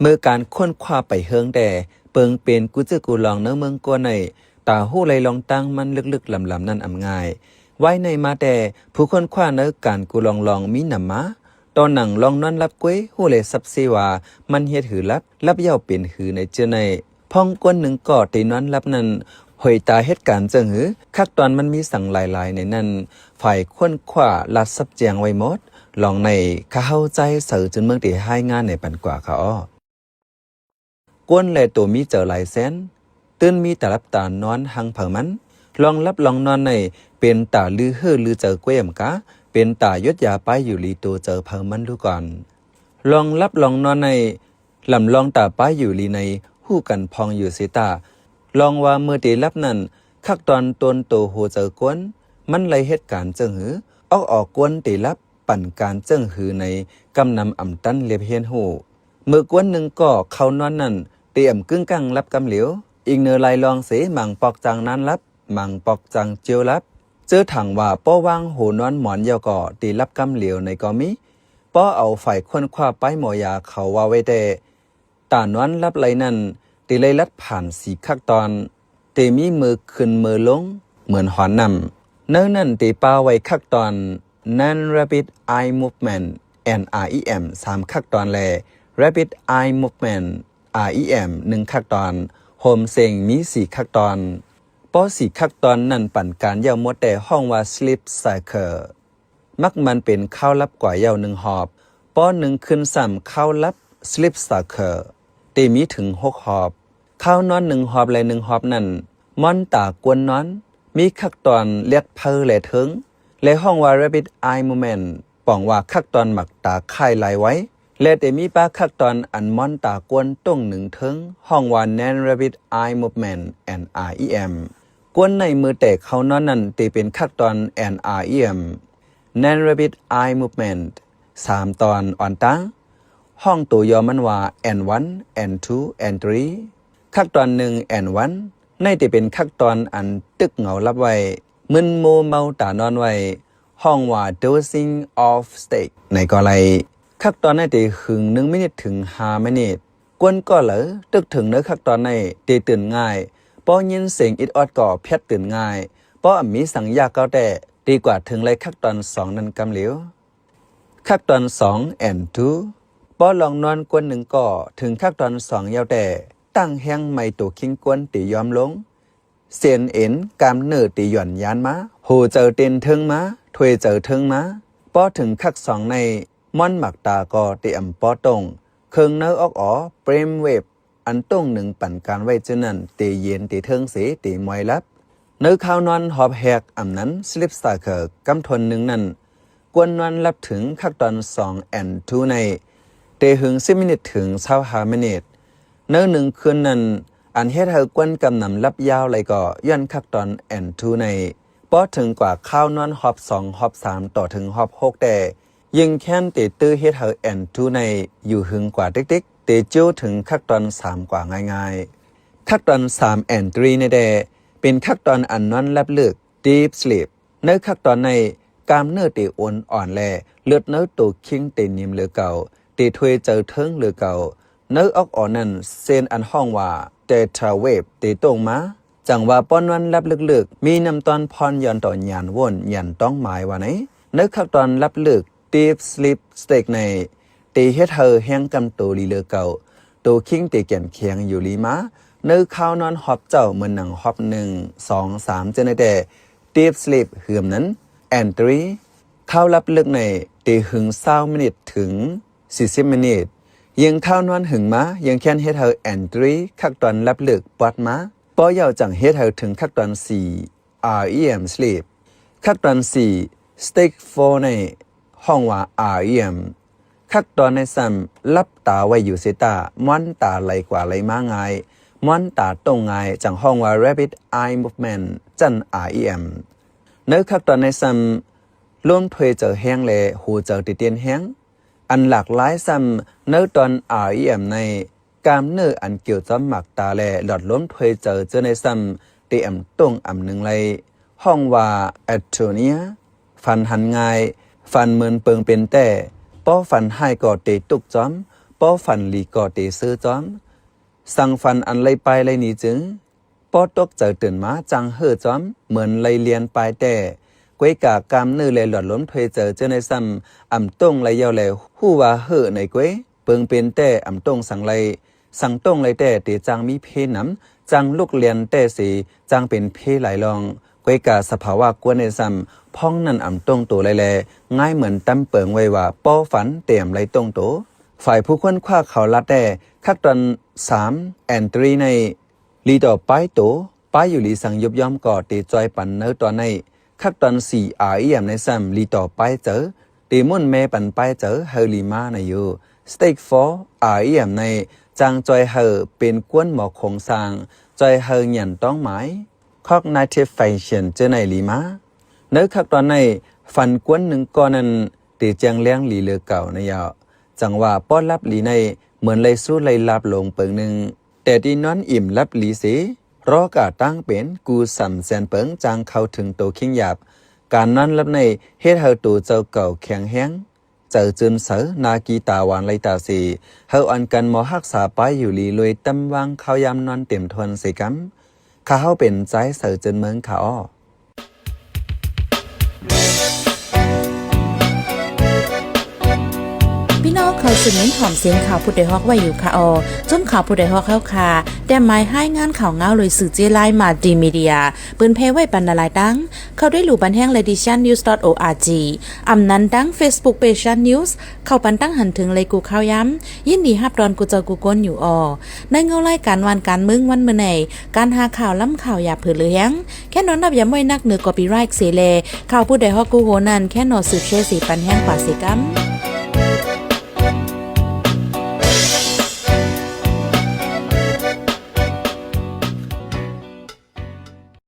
เมื่อการค้นคว้าไปเฮิงแด่เปิงเป็นกูจื้อกูลองเนื้อเมืองกัวในตาหู้ไหลลองตั้งมันลึกๆลำๆนั่นอำง่ายไว้ในมาแต่ผู้ค้นคว้าเนื้อการกูลองมีนำมาตอนหนังลองนอนรับก้วยหู้เลยซับซีว่ามันเฮ็ดหือรับเย้าเป็นหือในเจอในพ้องกวนหนึ่งก่อตีนอนรับนั้นหอยตาเหตุการณ์เจิงหือคักตอนมันมีสั่งหลายๆในนั้นฝ่ายค้นคว้าลัดซับแจงไว้หมดลองในข้าเข้าใจเสือจนเมืองที่ให้งานในปันกว่าเขากวนแลตัวมีเจอหลายแสนตื่นมีแต่รับตานอนหังเผามันลองรับลองนอนในเป็นตาลือเฮือลือเจอก้วยมกะเป็นตายดยาไปอยู่ลีตัวเจอเผามันดูก่อนลองรับลองนอนในลำลองตาไปอยู่ลีในหู้กันพองอยู่สิตาลองว่าเมื่อตีรับนั้นคักตอนตนโตโหเจอกวนมันเลยเหตุการณ์เจิงหือออกกวนตีรับปั่นการเจิงหือในกำนำอ่ำตันเลียบเฮียนหูเมื่อกวนหนึ่งก็เขานอนนั่นเตรียมกึ่งกังรับกำเหลียวอีกเนอไลลองเสมังปอกจังนั้นรับมังปอกจังเจียวรับเจอถังว่าป้อวางหูนอนหมอนยาวก่อตีรับกำเหลียวในก็มีป้อเอาฝ่ายค้นคว้าไปหมอยาเขาว่าไว้แต่ตานอนรับไหลนั่นตีเลยลัดผ่านสีคักตอนเตมีมือขึ้นมือลงเหมือนหอนนำเนื้อนั่นตีป้าไว้คักตอน non rapid eye movement NREM 3คักตอนแล rapid eye movement REM 1คักตอนโฮมเซงมี4คักตอนป้อ4คักตอนนั่นปั่นการยาวหมดแต่ห้องว่า sleep cycle มักมันเป็นข้าวลับกว่ายาว1หอบป้อ1ขึ้น3ข้าวลับ sleep cycle เตมีถึง6หอบข้าวนอน1หอบและ1หอบนั่นม่อนตากวนนอนมีคักตอนเรียกเพอและถึงและห้องว่า rapid eye movement ป้องว่าคักตอนหมักตาค่ายลายไว้และแต่มีป้าคักตอนอันม่อนตากวนต้งหนึ่งถึงห้องว่า non rapid eye movement NREM กวนในมือแตกเขานอนนั่นตีเป็นคักตอน NREM non rapid eye movement 3ตอนอ่อนตั้งห้องตัวยอมันว่า N1 N2 N3 คักตอน1 N1 ในตีเป็นคักตอนอันตึกเหงารับไว้มึนโมเมาตานอนไว้ห้องว่า dosing of state ในก็ไรคักตอนในตีหึง1 มินิถึง5 มินิกวนก็เหลอตึกถึงเนื้อคักตอนในตีตื่นง่ายป้อยินเสียงอิดออดก่อเพียดตื่นง่ายป้อมีสังยาเก้าแต่ดีกว่าถึงไรคักตอน2นั้นกำเหลียวคักตอน2 and 2ป้อลองนอนกวนหนึ่งก่อถึงคักตอน2ยาวแต่ตั้งแห้งไม่ตัวคิงกวนตียอมลงเสียนเอ็นกามเนื้อตีหย่อนยานมาหูเจอเต็นเทิงมาถวยเจอเทิงมาป้อถึงคัก2ในม่อนหมักตาก็ตีอ่ำป้อตรงเคิงเนื้อออกเปรมเวฟอันต้งหนึ่งปั่นการไว้เจนั่นตีเย็นตีเทิงสีตีมวยลับเนื้อข้าวนอนหอบแหกอ่ำนั้นสลิปสตาร์เกอร์กำทนหนึ่งนั่นกวนนอนรับถึงคักตอน2 and 2ในเตหึง10 มินิถึง25 มินิเนื้อหนึ่งคืนนั้นอันเฮ็ดให้กวนกำนำรับยาวเลยก็ย้อนคักตอน and 2ในป้อถึงกว่าข้าวนอนหอบ2หอบ3ต่อถึงหอบ6แต่ยิงแค้นเตตื้อเฮ็ดให้แอนทูในอยู่หึงกว่าติ๊กๆเตจิ้วถึงคักตอน3กว่าง่ายๆคักตอน3แอน3ในแดเป็นคักตอนอันนอนรับลึก deep sleep เนื้อคักตอนในกามเนื้อเตอ่อนแลเลือดเนื้อตัวคิงเตนิ่มเหลือเก่าเตถวยเจอเทิงเหลือเก่าเนื้อออกอ่อนนั้นเซนอันห้องว่าเตทราเวฟเตตรงมาจังว่าป้อนวันรับลึกๆมีน้ำตอนพรย้อนต่อหยานวนหยันต้องหมายว่าไหนเนื้อคักตอนรับลึกdeep sleep state ในตีเฮ็ดเธอแห้งกำตัวลีเลอเก่าตัวคิงตีแก่นเคียงอยู่ลีมาเนื้อข้าวนอนหอบเจ้าเหมือนหนังหอบ1 2 3เจนแต่ deep sleep เหือมนั้น and 3เข้ารับลึกในตีหึง20 มินิถึง40 มินิยังเข้านอนหึงมายังแค้นเฮ็ดเธอ and 3คักตอนรับลึกปอดมาป้อยาวจังเฮ็ดเธอถึงคักตอน4 REM sleep คักตอน4 stage 4ในห้องว่า REM คักตอนในซ้ำลับตาไว้อยู่เสตาม้อนตาไหลกว่าไหลมาง่ายม้อนตาตรงง่ายจังห้องว่า rapid eye movement จัน REM เนื้อคักตอนในซ้ำร่วมถวยเจอแห้งและหูเจอติเตียนแห้งอันหลากหลายซ้ำเนื้อตอน REM ในกามเนื้ออันเกี่ยวจอมหมักตาและหลอดล้มถวยเจอในซ้ำตีอ่ำตรงอ่ำหนึ่งเลยห้องว่า atonia ฟันหันง่ายฟันเหมือนเปิงเป็นแต่ป้อฟันให้ก่อเตตุกจอม ป้อฝันลีก่อเตซื้อจอมสั่งฟันอันไรไปไรนี้จึงป้อตกเจอตื่นมาจังเฮ่อจอมเหมือนไรเลียนปลายแต่ก้วยกากามนื้อเลยหลอดล้มถวยเจอเจ้าในซ้ำอ่ำต้งไรเยาแล้วหู้ว่าเฮ่อในก้วยเปิงเป็นแต่อ่ำต้งสั่งไรสั่งต้งไรแต่เตจังมีเพน้ำจังลูกเลียนแต่สีจังเป็นเพไหลลองก้วยกาสภาวะกวนในซ้ำพ้องนั่นอ่ำต้งตัวไรแลง่ายเหมือนตั้มเปิงไว้ว่าป้อฝันเตี่ยมไรต้งโตฝ่ายผู้คนคว้าเขาลัดแต่คักตอน3แอนตรีในลีต่อป้ายโตป้ายอยู่ลีสังยุบย่อมก่อตีจอยปันเนื้อตอนในคักตอน4อาอียมในซ้ำลีต่อป้ายเจอตีมุ่นแม่ปันป้ายเจอเฮลีมาในอยู่สเต็ก4อาอียมในจางจอยเฮเป็นกวนหมอกคงสร้างจอยเฮหยันต้องหมายคอกนาเทฟไฟเชียนเจอในลีมาเนื้อคักตอนในฟันกวนหนึ่งก้อนนั้นตีแจงเลี้ยงลีเลือเก่าในยาวจังว่าป้อนรับลีในเหมือนเลยสู้เลยลับลงเปิงหนึ่งแต่ที่นอนอิ่มรับลีเสรอกาตั้งเป็นกูสัมแสนเปิงจางเข้าถึงโตขิงหยาบการนั้นรับในเฮ็ดเฮาตัวเจ้าเก่าแข็งแห้งเจอจืนเสอนากีตาวานไลตาสีเฮาอันกันหมอฮักษาป้ายอยู่ลีลวยตำวางเขายามนอนเต็มทวนใส่กำข้าเฮาเป็นใจเสอจืนเมืองขาอ้อพี่น้องเคยสืบเน้นหอมเสียงข่าวผู้ใดฮอกไว้อยู่ค่ะอจมข่าวผู้ใดฮอกเข้าค่ะแต่หมายให้งานข่าวเงาเลยสื่อเจไลมาดีมีเดียปืนเพไว้บรรณาลายดังเข้าได้หลู่บันแห้ง leditionnews.org อำนั้นดัง Facebook page news เข้าปันตั้งหันถึงเลยกูข้าวย้ำยินดีฮับดอนกูเจอกูก้นอยู่ในเงาไล่การวันการมึงวันเมื่อไหนการหาข่าวล้ำข่าวอย่าเผือเลี้ยงแค่นอนนับย้ำไว้นักเหนือกอปีไรค์เสเลข่าวผู้ใดฮอกกูโหนันแค่นอสืบเชสีปันแห้งกว่าเสกัม